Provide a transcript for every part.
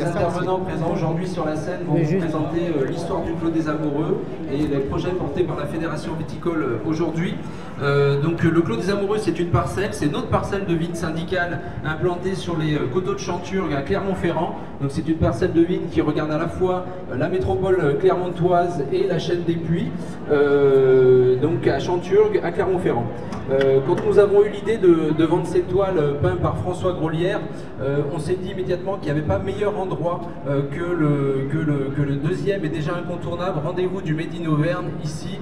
intervenants présents aujourd'hui sur la scène vont vous présenter l'histoire du Clos des Amoureux et les projets portés par la Fédération Viticole aujourd'hui. Donc le Clos des Amoureux, c'est une parcelle, c'est notre parcelle de vigne syndicale implantée sur les coteaux de Chanturgue à Clermont-Ferrand. Donc c'est une parcelle de vigne qui regarde à la fois la métropole clermontoise et la chaîne des Puys, donc à Chanturgue, à Clermont-Ferrand. Quand nous avons eu l'idée de vendre ces toiles peintes par François Grolière, on s'est dit immédiatement qu'il n'y avait pas meilleur endroit que le deuxième et déjà incontournable rendez-vous du Made in Auvergne, ici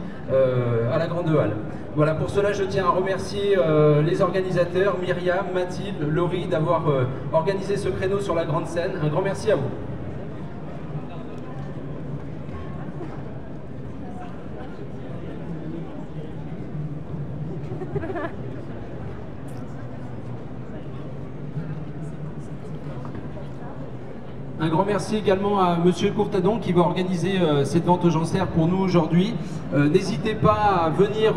à la Grande Halle. Voilà, pour cela je tiens à remercier les organisateurs, Myriam, Mathilde, Laurie, d'avoir organisé ce créneau sur la grande scène. Un grand merci à vous. Un grand merci également à Monsieur Courtadon qui va organiser cette vente aux enchères pour nous aujourd'hui. N'hésitez pas à venir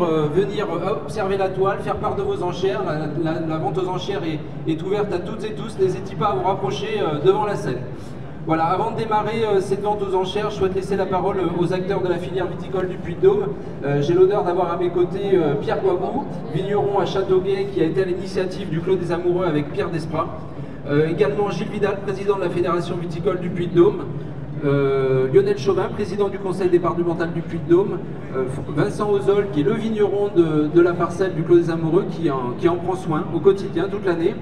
observer la toile, faire part de vos enchères. La vente aux enchères est ouverte à toutes et tous. N'hésitez pas à vous rapprocher devant la scène. Voilà, avant de démarrer cette vente aux enchères, je souhaite laisser la parole aux acteurs de la filière viticole du Puy-de-Dôme. J'ai l'honneur d'avoir à mes côtés Pierre Guagou, vigneron à Châteauguay, qui a été à l'initiative du Clos des Amoureux avec Pierre Desprats. Également Gilles Vidal, président de la Fédération Viticole du Puy-de-Dôme, Lionel Chauvin, président du conseil départemental du Puy-de-Dôme, Vincent Ozol, qui est le vigneron de la parcelle du Clos des Amoureux, qui en prend soin au quotidien, toute l'année,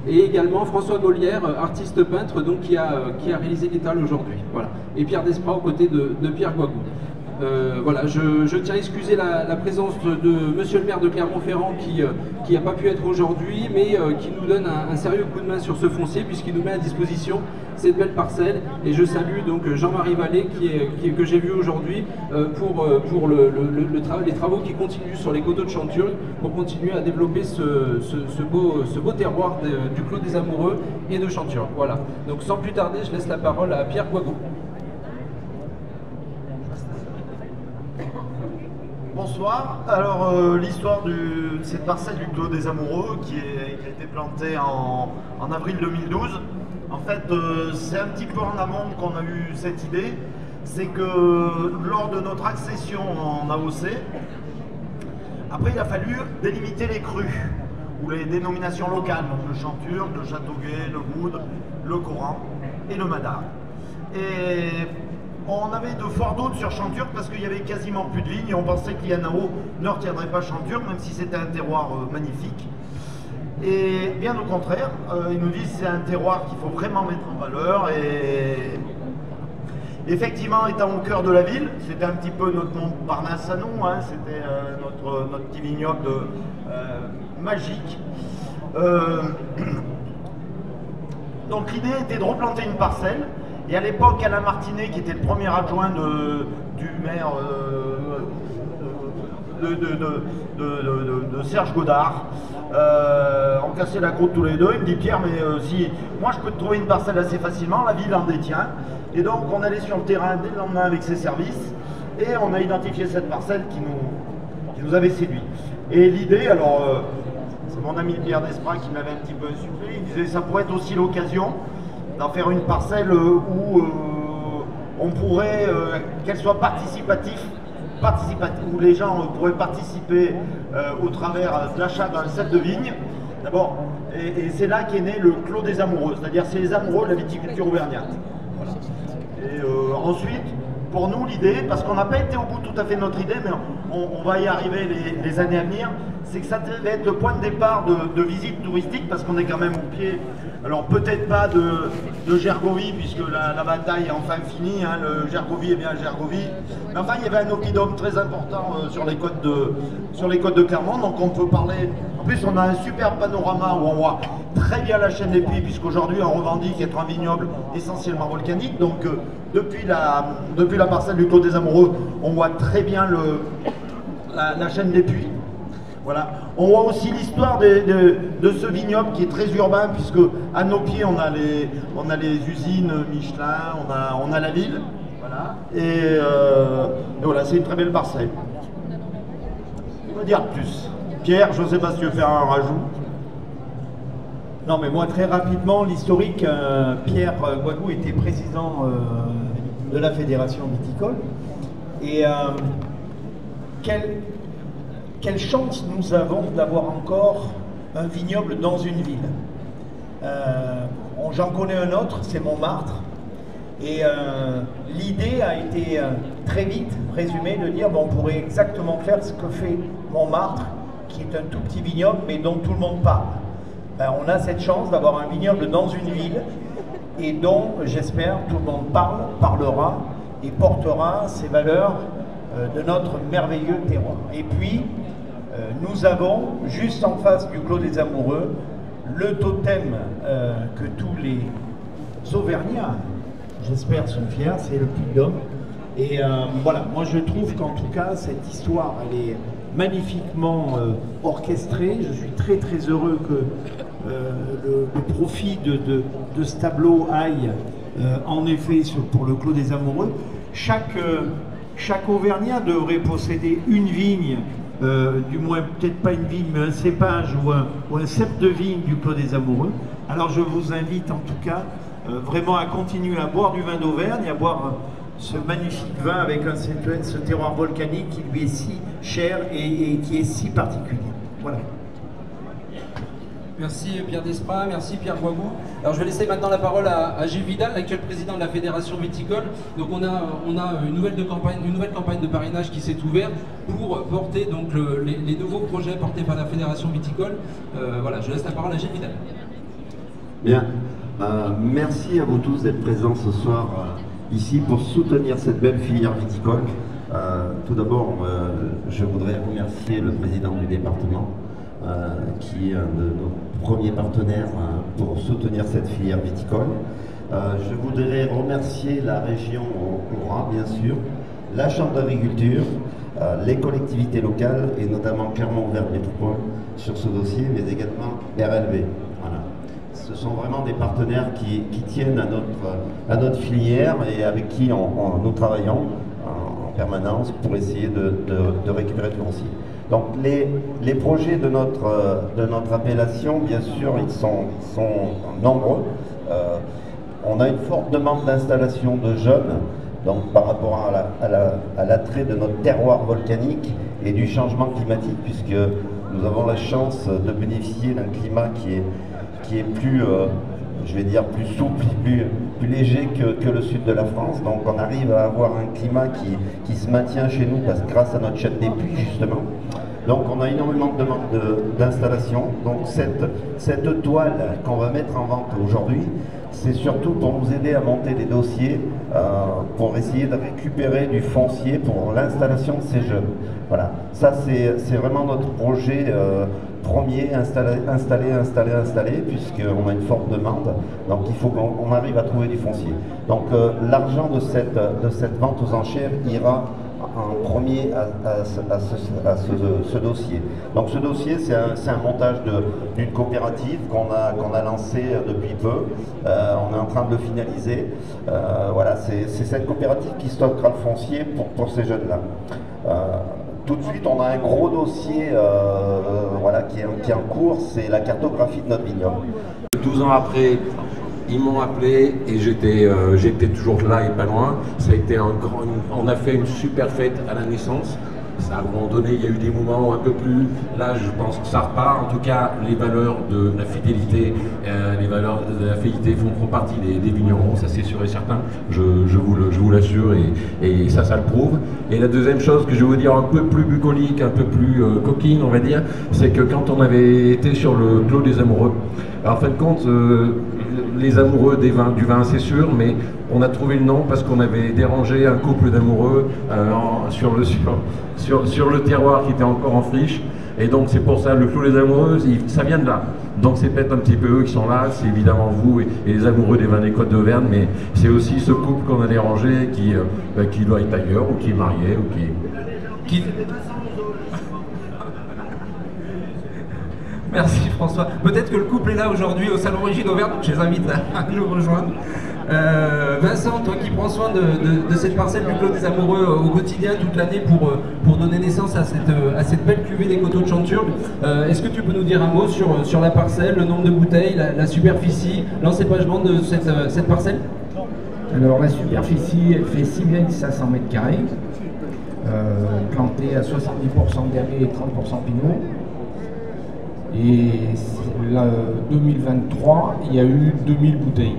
et également François Gaulière, artiste peintre, donc, qui a réalisé l'étal aujourd'hui. Voilà. Et Pierre Desprats aux côtés de Pierre Guagou. Voilà, je tiens à excuser la présence de Monsieur le maire de Clermont-Ferrand qui n'a pas pu être aujourd'hui, mais qui nous donne un sérieux coup de main sur ce foncier puisqu'il nous met à disposition cette belle parcelle. Et je salue donc Jean-Marie Vallée que j'ai vu aujourd'hui pour les travaux qui continuent sur les coteaux de Chanturgue pour continuer à développer ce beau terroir du Clos des Amoureux et de Chanturgue. Voilà, donc sans plus tarder, je laisse la parole à Pierre Guagou. Bonsoir. Alors l'histoire de cette parcelle du Clos des Amoureux qui a été plantée en avril 2012, en fait c'est un petit peu en amont qu'on a eu cette idée. C'est que lors de notre accession en AOC, après il a fallu délimiter les crus ou les dénominations locales, donc le Chanturgue, le Châteauguay, le Goude, le Coran et le Madar. Et on avait de forts doutes sur Chanturgue parce qu'il y avait quasiment plus de vignes et on pensait que l'INAO ne retiendrait pas Chanturgue, même si c'était un terroir magnifique. Et bien au contraire, ils nous disent que c'est un terroir qu'il faut vraiment mettre en valeur. Et effectivement, étant au cœur de la ville, c'était un petit peu notre Montparnasse à nous, hein, c'était notre petit vignoble magique. Donc l'idée était de replanter une parcelle. Et à l'époque, Alain Martinet, qui était le premier adjoint du maire de Serge Godard, on cassait la croûte tous les deux. Il me dit: Pierre, mais si moi je peux te trouver une parcelle assez facilement, la ville en détient. Et donc on allait sur le terrain dès le lendemain avec ses services et on a identifié cette parcelle qui nous avait séduit. Et l'idée, alors c'est mon ami Pierre Desprats qui m'avait un petit peu insufflé, il disait ça pourrait être aussi l'occasion d'en faire une parcelle où on pourrait, qu'elle soit participative, où les gens pourraient participer au travers de l'achat d'un set de vignes. D'abord, et c'est là qu'est né le Clos des Amoureux, c'est-à-dire c'est les amoureux de la viticulture auvergnate. Voilà. Et ensuite, pour nous, l'idée, parce qu'on n'a pas été au bout tout à fait de notre idée, mais on va y arriver les années à venir, c'est que ça devait être le point de départ de visite touristique, parce qu'on est quand même au pied, alors peut-être pas de Gergovie, puisque la bataille est enfin finie, hein, le Gergovie est bien Gergovie, mais enfin il y avait un oppidum très important sur les côtes de Clermont, donc on peut parler, en plus on a un super panorama où on voit très bien la chaîne des Puys, puisqu'aujourd'hui on revendique être un vignoble essentiellement volcanique, donc depuis la parcelle du Clos des Amoureux, on voit très bien la chaîne des Puys. Voilà. On voit aussi l'histoire de ce vignoble qui est très urbain, puisque à nos pieds on a les usines Michelin, on a la ville. Voilà. Et voilà, c'est une très belle parcelle. On va dire plus. Pierre, je ne sais pas si tu veux faire un rajout. Non, mais moi, très rapidement, l'historique, Pierre Guagou était président de la Fédération viticole. Et quelle chance nous avons d'avoir encore un vignoble dans une ville. J'en connais un autre, c'est Montmartre. Et l'idée a été très vite résumée de dire bon, on pourrait exactement faire ce que fait Montmartre, qui est un tout petit vignoble, mais dont tout le monde parle. On a cette chance d'avoir un vignoble dans une ville et dont, j'espère, tout le monde parlera et portera ces valeurs de notre merveilleux terroir. Et puis, nous avons, juste en face du Clos des Amoureux, le totem que tous les Auvergnats, j'espère, sont fiers, c'est le Puy-de-Dôme. Et voilà, moi je trouve qu'en tout cas, cette histoire, elle est magnifiquement orchestrée. Je suis très très heureux que le profit de ce tableau aille en effet pour le Clos des Amoureux. Chaque Auvergnat devrait posséder une vigne, du moins peut-être pas une vigne, mais un cépage ou un cep de vigne du Clos des Amoureux. Alors je vous invite en tout cas vraiment à continuer à boire du vin d'Auvergne, à boire ce magnifique vin avec ce terroir volcanique qui lui est si cher et qui est si particulier. Voilà. Merci Pierre Desprats, merci Pierre Guagou. Alors je vais laisser maintenant la parole à Gilles Vidal, l'actuel président de la Fédération viticole. Donc on a une nouvelle campagne de parrainage qui s'est ouverte pour porter donc les nouveaux projets portés par la Fédération viticole. Voilà, je laisse la parole à Gilles Vidal. Bien, merci à vous tous d'être présents ce soir ici pour soutenir cette belle filière viticole. Tout d'abord, je voudrais remercier le président du département, qui est un de nos premiers partenaires pour soutenir cette filière viticole. Je voudrais remercier la région Haut-Rhin, bien sûr, la Chambre d'agriculture, les collectivités locales et notamment Clermont-Auvergne Métropole sur ce dossier, mais également RLV. Voilà. Ce sont vraiment des partenaires qui tiennent à notre filière et avec qui nous travaillons en permanence pour essayer de récupérer du foncier. Donc les projets de notre appellation, bien sûr, ils sont nombreux. On a une forte demande d'installation de jeunes, donc par rapport à l'attrait de notre terroir volcanique et du changement climatique, puisque nous avons la chance de bénéficier d'un climat qui est plus, je vais dire, plus souple, plus léger que le sud de la France. Donc on arrive à avoir un climat qui se maintient chez nous grâce à notre chaîne des puits, justement. Donc on a énormément de demandes d'installation. Donc cette toile qu'on va mettre en vente aujourd'hui, c'est surtout pour nous aider à monter des dossiers, pour essayer de récupérer du foncier pour l'installation de ces jeunes. Voilà, ça c'est vraiment notre projet premier, installer, puisqu'on a une forte demande. Donc il faut qu'on arrive à trouver du foncier. Donc l'argent de cette vente aux enchères ira en premier à ce dossier. Donc ce dossier, c'est un montage d'une coopérative qu'on a lancé depuis peu. On est en train de le finaliser. Voilà, c'est cette coopérative qui stockera le foncier pour ces jeunes-là. Tout de suite, on a un gros dossier voilà, qui est en cours, c'est la cartographie de notre vignoble. 12 ans après, ils m'ont appelé et j'étais toujours là et pas loin. Ça a été on a fait une super fête à la naissance. Ça, à un moment donné, il y a eu des moments un peu plus. Là, je pense que ça repart. En tout cas, les valeurs de la fidélité, font partie des vignerons. Ça, c'est sûr et certain. Je vous l'assure et ça le prouve. Et la deuxième chose que je vais vous dire, un peu plus bucolique, un peu plus coquine, on va dire, c'est que quand on avait été sur le Clos des Amoureux, alors, en fin de compte, les amoureux du vin, c'est sûr, mais on a trouvé le nom parce qu'on avait dérangé un couple d'amoureux sur le terroir qui était encore en friche. Et donc c'est pour ça, le Clos des Amoureux, ça vient de là. Donc c'est peut-être un petit peu eux qui sont là, c'est évidemment vous et les amoureux des vins des Côtes d'Auvergne, mais c'est aussi ce couple qu'on a dérangé qui doit être ailleurs, ou qui est marié, ou qui... Merci François. Peut-être que le couple est là aujourd'hui au Salon Origine Auvergne, je les invite à nous rejoindre. Vincent, toi qui prends soin de cette parcelle du Clos des Amoureux au quotidien toute l'année pour donner naissance à cette belle cuvée des Coteaux de Chanturgue, est-ce que tu peux nous dire un mot sur la parcelle, le nombre de bouteilles, la superficie, l'encépagement de cette parcelle? Alors la superficie, elle fait 6500 m², plantée à 70% d'herbier et 30% pinot. Et là, 2023, il y a eu 2000 bouteilles.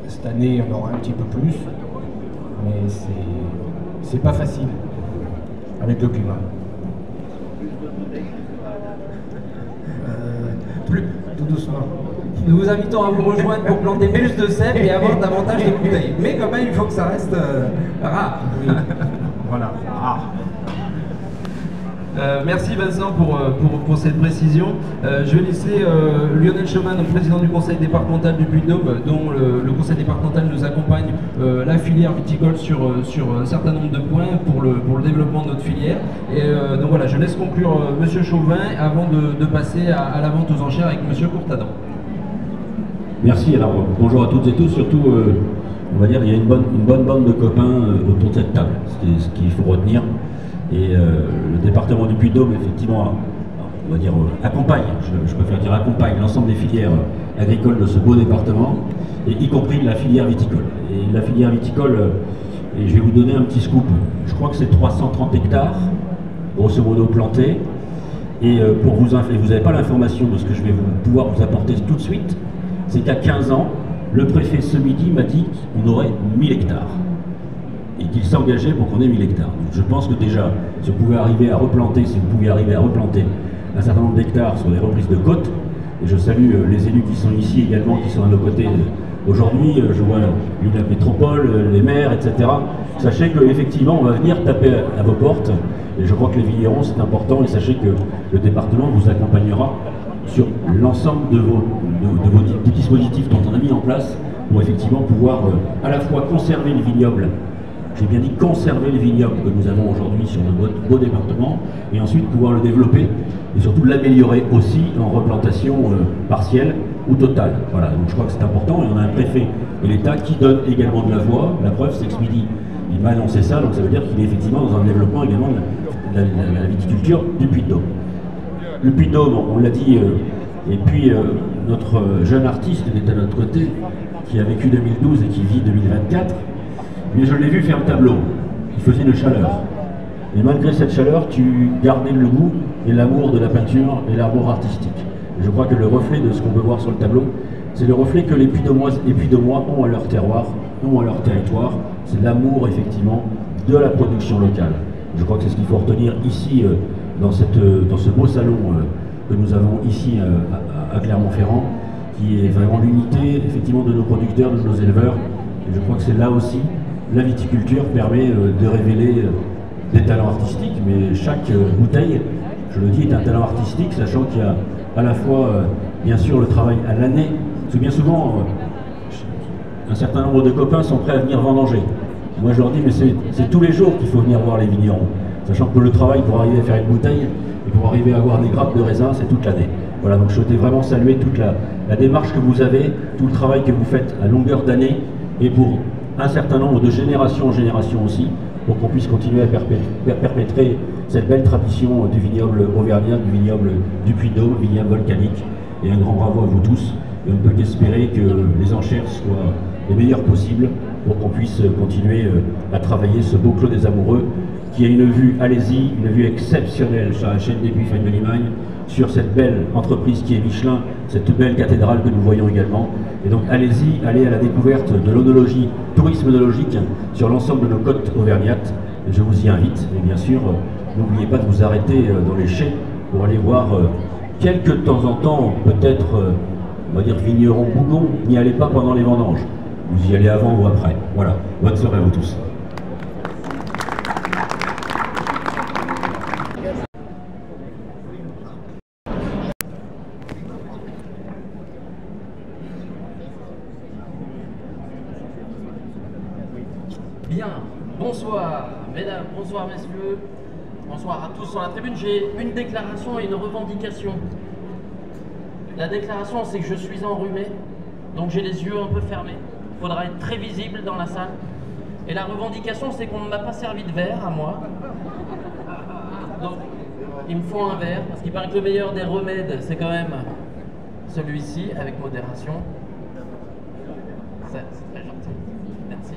Cette année, il y en aura un petit peu plus, mais c'est pas facile avec le climat. Tout doucement. Nous vous invitons à vous rejoindre pour planter plus de cèpes et avoir davantage de bouteilles. Mais quand même, il faut que ça reste rare. Oui. Voilà, rare. Merci Vincent pour cette précision. Je vais laisser Lionel Chemin, donc président du conseil départemental du Puy-de-Dôme, dont le conseil départemental nous accompagne la filière viticole sur un certain nombre de points pour le développement de notre filière. Et donc voilà, je laisse conclure Monsieur Chauvin avant de passer à la vente aux enchères avec Monsieur Courtadan. Merci, alors bonjour à toutes et tous, surtout on va dire il y a une bonne bande de copains autour de cette table, ce qu'il faut retenir. Et le département du Puy-de-Dôme, effectivement, on va dire accompagne, je préfère dire accompagne l'ensemble des filières agricoles de ce beau département, et y compris la filière viticole. Et la filière viticole, et je vais vous donner un petit scoop, je crois que c'est 330 hectares, grosso modo plantés, et vous n'avez pas l'information de ce que je vais pouvoir vous apporter tout de suite, c'est qu'à 15 ans, le préfet ce midi m'a dit qu'on aurait 1000 hectares. Et qu'il s'engageait pour qu'on ait 1000 hectares. Donc je pense que déjà, si vous pouviez arriver à replanter un certain nombre d'hectares sur les reprises de côtes, et je salue les élus qui sont ici également, qui sont à nos côtés aujourd'hui, je vois la métropole, les maires, etc. Sachez qu'effectivement, on va venir taper à vos portes, et je crois que les vignerons, c'est important, et sachez que le département vous accompagnera sur l'ensemble de vos dispositifs dont on a mis en place pour effectivement pouvoir à la fois conserver les vignobles. J'ai bien dit conserver les vignobles que nous avons aujourd'hui sur notre beau département et ensuite pouvoir le développer et surtout l'améliorer aussi en replantation partielle ou totale. Voilà, donc je crois que c'est important et on a un préfet et l'État qui donne également de la voix. La preuve, c'est que ce midi, il m'a annoncé ça, donc ça veut dire qu'il est effectivement dans un développement également de la viticulture du Puy-de-Dôme. Le Puy-de-Dôme, on l'a dit, et puis notre jeune artiste est à notre côté, qui a vécu 2012 et qui vit 2024. Mais je l'ai vu faire le tableau, il faisait une chaleur. Et malgré cette chaleur, tu gardais le goût et l'amour de la peinture et l'amour artistique. Et je crois que le reflet de ce qu'on peut voir sur le tableau, c'est le reflet que les Puy-de-Dômoises et Puy-de-Dômois ont à leur terroir, ont à leur territoire. C'est l'amour, effectivement, de la production locale. Je crois que c'est ce qu'il faut retenir ici, dans ce beau salon que nous avons ici à Clermont-Ferrand, qui est vraiment l'unité, effectivement, de nos producteurs, de nos éleveurs. Et je crois que c'est là aussi la viticulture permet de révéler des talents artistiques, mais chaque bouteille, je le dis, est un talent artistique, sachant qu'il y a à la fois, bien sûr, le travail à l'année, parce que bien souvent, un certain nombre de copains sont prêts à venir vendanger. Moi, je leur dis, mais c'est tous les jours qu'il faut venir voir les vignerons, sachant que le travail pour arriver à faire une bouteille et pour arriver à avoir des grappes de raisin, c'est toute l'année. Voilà, donc je souhaitais vraiment saluer toute la démarche que vous avez, tout le travail que vous faites à longueur d'année, et pour un certain nombre de génération en génération aussi, pour qu'on puisse continuer à perpétrer cette belle tradition du vignoble auvergnat, du vignoble du Puy-de-Dôme, vignoble volcanique. Et un grand bravo à vous tous. Et on ne peut qu'espérer que les enchères soient les meilleures possibles pour qu'on puisse continuer à travailler ce beau Clos des Amoureux qui a une vue, allez-y, une vue exceptionnelle sur la chaîne des Puy de Limagne, sur cette belle entreprise qui est Michelin, cette belle cathédrale que nous voyons également. Et donc allez-y, allez à la découverte de l'onologie, tourisme onologique sur l'ensemble de nos côtes auvergnates. Je vous y invite. Et bien sûr, n'oubliez pas de vous arrêter dans les chais pour aller voir quelques de temps en temps, peut-être, on va dire vignerons bougons. N'y allez pas pendant les vendanges. Vous y allez avant ou après. Voilà. Bonne soirée à vous tous. Bien, bonsoir mesdames, bonsoir messieurs, bonsoir à tous sur la tribune. J'ai une déclaration et une revendication. La déclaration, c'est que je suis enrhumé, donc j'ai les yeux un peu fermés. Il faudra être très visible dans la salle. Et la revendication, c'est qu'on ne m'a pas servi de verre à moi. Donc, il me faut un verre, parce qu'il paraît que le meilleur des remèdes, c'est quand même celui-ci, avec modération. C'est très gentil. Merci.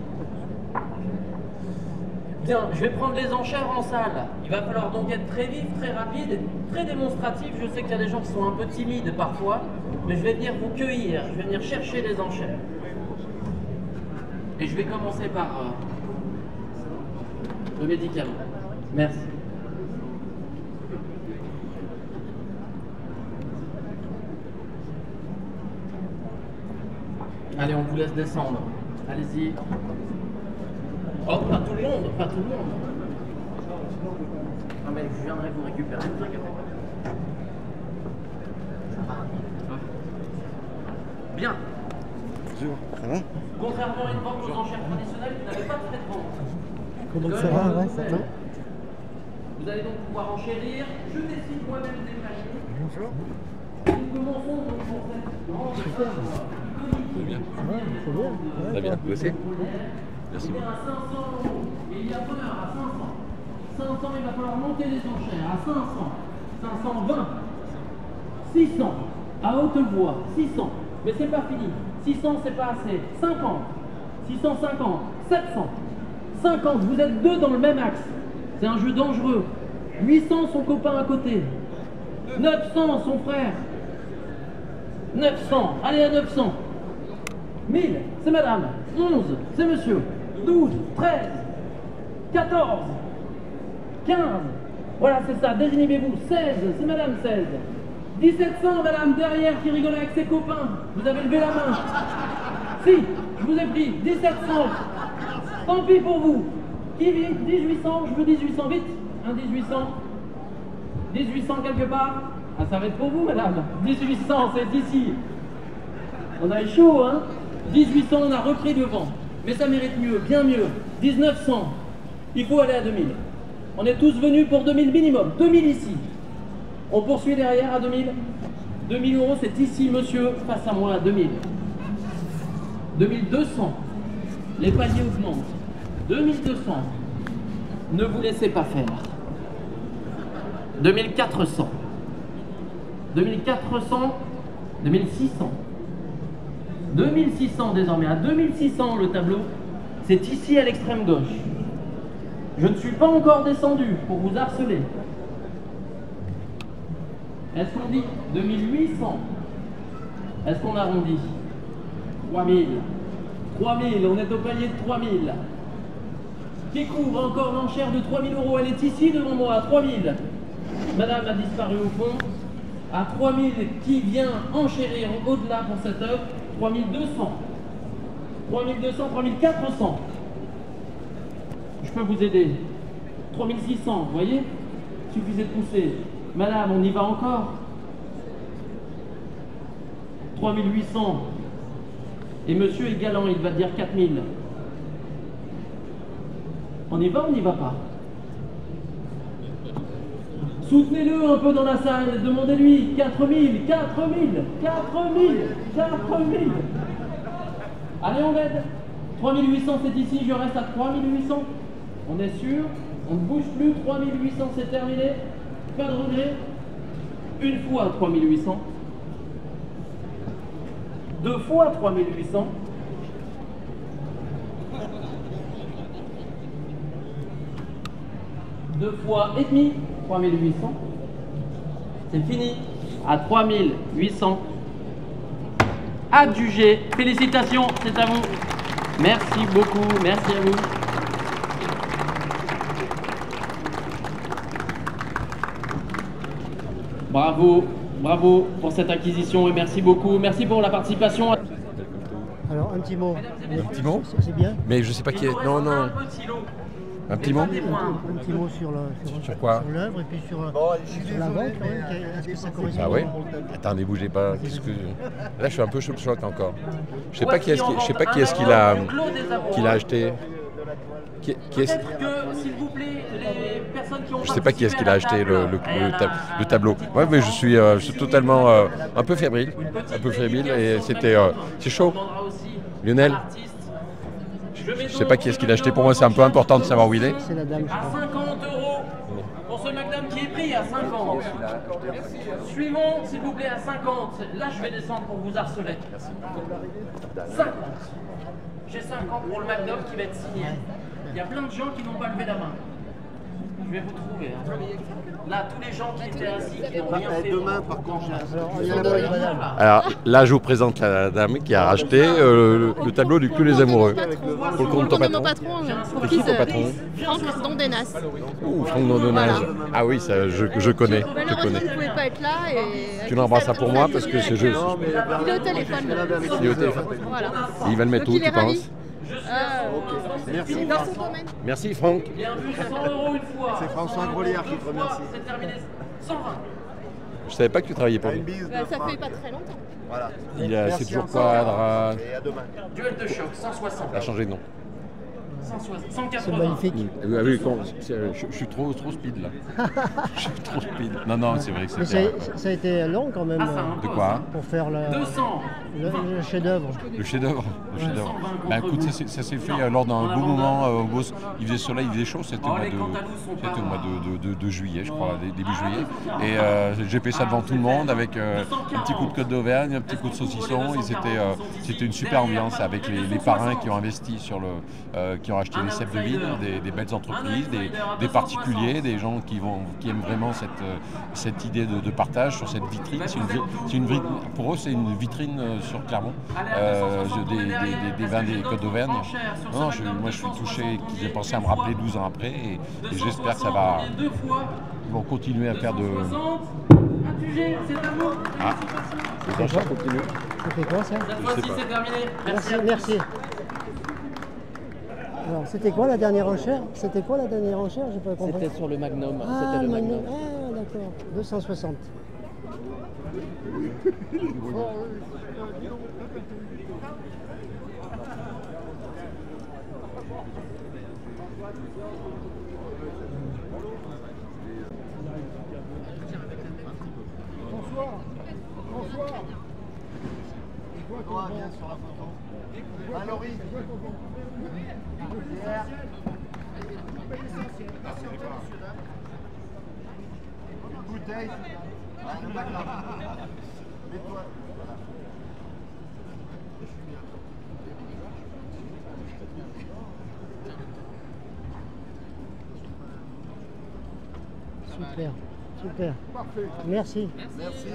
Bien, je vais prendre les enchères en salle. Il va falloir donc être très vif, très rapide, très démonstratif. Je sais qu'il y a des gens qui sont un peu timides parfois, mais je vais venir vous cueillir, je vais venir chercher les enchères. Et je vais commencer par le médicament. Merci. Allez, on vous laisse descendre. Allez-y. Oh, pas tout le monde, pas tout le monde. Non mais je viendrai vous récupérer, ne vous inquiétez pas. Ça va? Bien. Bonjour, ça va? Contrairement à une vente aux enchères traditionnelle, vous n'avez pas de frais de vente. Comment ça va? Ouais, ça va. Vous allez donc pouvoir enchérir. Je décide moi-même des paniers. Bonjour. Nous commençons donc pour cette grande fête. C'est bien. C'est bien. Très bien, vous aussi? Merci. Il est à 500 €. Et il y a peur à 500. 500, il va falloir monter les enchères. À 500. 520. 600. À haute voix. 600. Mais c'est pas fini. 600, c'est pas assez. 50. 650. 700. 50. Vous êtes deux dans le même axe. C'est un jeu dangereux. 800, son copain à côté. 900, son frère. 900. Allez à 900. 1000, c'est madame. 11, c'est monsieur. 12, 13, 14, 15. Voilà, c'est ça. Désinhibez-vous. 16, c'est madame 16. 1700, madame derrière qui rigole avec ses copains. Vous avez levé la main. Si, je vous ai pris. 1700. Tant pis pour vous. Qui vit? 1800, je veux 1800 vite. Un 1800. 1800 quelque part. Ah, ça va être pour vous, madame. 1800, c'est ici. On a eu chaud, hein. 1800, on a repris devant. Mais ça mérite mieux, bien mieux. 1900. Il faut aller à 2000. On est tous venus pour 2000 minimum. 2000 ici. On poursuit derrière à 2000. 2000 €, c'est ici, monsieur, face à moi à 2000. 2200. Les paliers augmentent. 2200. Ne vous laissez pas faire. 2400. 2400. 2600. 2600 désormais. À 2600 le tableau. C'est ici à l'extrême gauche. Je ne suis pas encore descendu pour vous harceler. Est-ce qu'on dit 2800? Est-ce qu'on arrondit? 3000. 3000, on est au palier de 3000. Qui couvre encore l'enchère de 3000 €? Elle est ici devant moi, à 3000. Madame a disparu au fond. À 3000, qui vient enchérir au-delà pour cette œuvre? 3200. 3200, 3400. Je peux vous aider. 3600, vous voyez? Suffisait de pousser. Madame, on y va encore. 3800. Et monsieur est galant, il va dire 4000. On y va ou on n'y va pas? Soutenez-le un peu dans la salle, demandez-lui 4000, 4000, 4000, 4000. Allez, on l'aide. 3800, c'est ici, je reste à 3800. On est sûr, on ne bouge plus. 3800, c'est terminé. Pas de regret. Une fois 3800. Deux fois 3800. Deux fois et demi 3800. C'est fini. À 3800. Adjugé. Félicitations, c'est à vous. Merci beaucoup. Merci à vous. Bravo, bravo pour cette acquisition et merci beaucoup. Merci pour la participation. Alors, un petit mot. Un petit mot? C'est bien. Mais je sais pas qui est. Non, non. Un petit mot? Un petit mot sur quoi? sur l'œuvre et puis sur la vente. Est-ce que ça correspond? Ah ouais? Attendez, bougez pas. Qu'est-ce que... Là, je suis un peu choc encore. Je sais pas qui est-ce qu'il a acheté. Qui est-ce... Je sais pas qui est-ce qu'il a acheté le tableau. Ouais, mais je suis totalement un peu fébrile et c'est chaud. Lionel. Je sais pas qui est-ce qu'il a acheté. Pour moi, c'est un peu important de savoir où il est. C'est la dame, je À crois. 50 € pour ce Magnum qui est pris à 50. Suivons, s'il vous plaît, à 50. Là, je vais descendre pour vous harceler. 50. J'ai 50 pour le Magnum qui va être signé. Il y a plein de gens qui n'ont pas levé la main. Je vais vous trouver. Hein. Là, tous les gens qui étaient assis, qui n'ont rien fait. Demain, par contre, Alors là, je vous présente la dame qui a racheté le tableau du cul les amoureux. Pour le compte de ton patron. C'est qui ton patron? Franck Dondenas. Ouh, Franck Dondenas. Ah oui, ça, je connais. Malheureusement, il ne pouvait pas être là. Et Tu l'embrasses pour moi parce que c'est juste. il est au téléphone. Il est au téléphone. Voilà. Et il va le mettre Donc, où, il est tu ravi. penses? Merci. Dans son domaine. Merci Franck. Bien vu, 100 € une fois. C'est François Grolière qui te remercie. C'est terminé. 120. Je savais pas que tu travaillais pour lui. Ça fait pas très longtemps. Voilà. C'est toujours cadre. Et à demain. Duel de choc, 160. Il a changé de nom. 180. C'est magnifique. Ah oui, je suis trop speed là. Je suis trop speed. Non, c'est vrai que Mais c'était. ça a été long quand même Ah, ça impose. De quoi? pour faire le 200. chef-d'œuvre. Le chef-d'œuvre. Bah écoute, ça s'est fait lors d'un beau moment au Beauce. Il faisait soleil, il faisait chaud, c'était au mois de juillet, je crois, début juillet. Et j'ai fait ça devant tout le monde avec un petit coup de côte d'Auvergne, un petit coup de saucisson. Et c'était une super ambiance avec les parrains qui ont investi sur qui ont acheté les cèpes de vigne, des belles entreprises, des particuliers, des gens qui aiment vraiment cette idée de partage sur cette vitrine. Pour eux, c'est une vitrine sur Clermont, des vins des Côtes d'Auvergne. Moi, je suis touché qu'ils aient pensé à me rappeler 12 ans après et j'espère que ils vont continuer à faire de... Ah, les enchères continuent. Ça fait quoi ça? Cette fois-ci, c'est terminé. Merci. Alors, c'était quoi la dernière enchère? J'ai pas compris. C'était sur le Magnum. Ah, C'était le le Magnum. Magnum. Ah, d'accord. 260. Bonsoir. Toi, viens sur la photo. Ah, Laurie. Pierre. Une bouteille. Ah, le Magnum. Mets-toi. Super. Merci. Merci.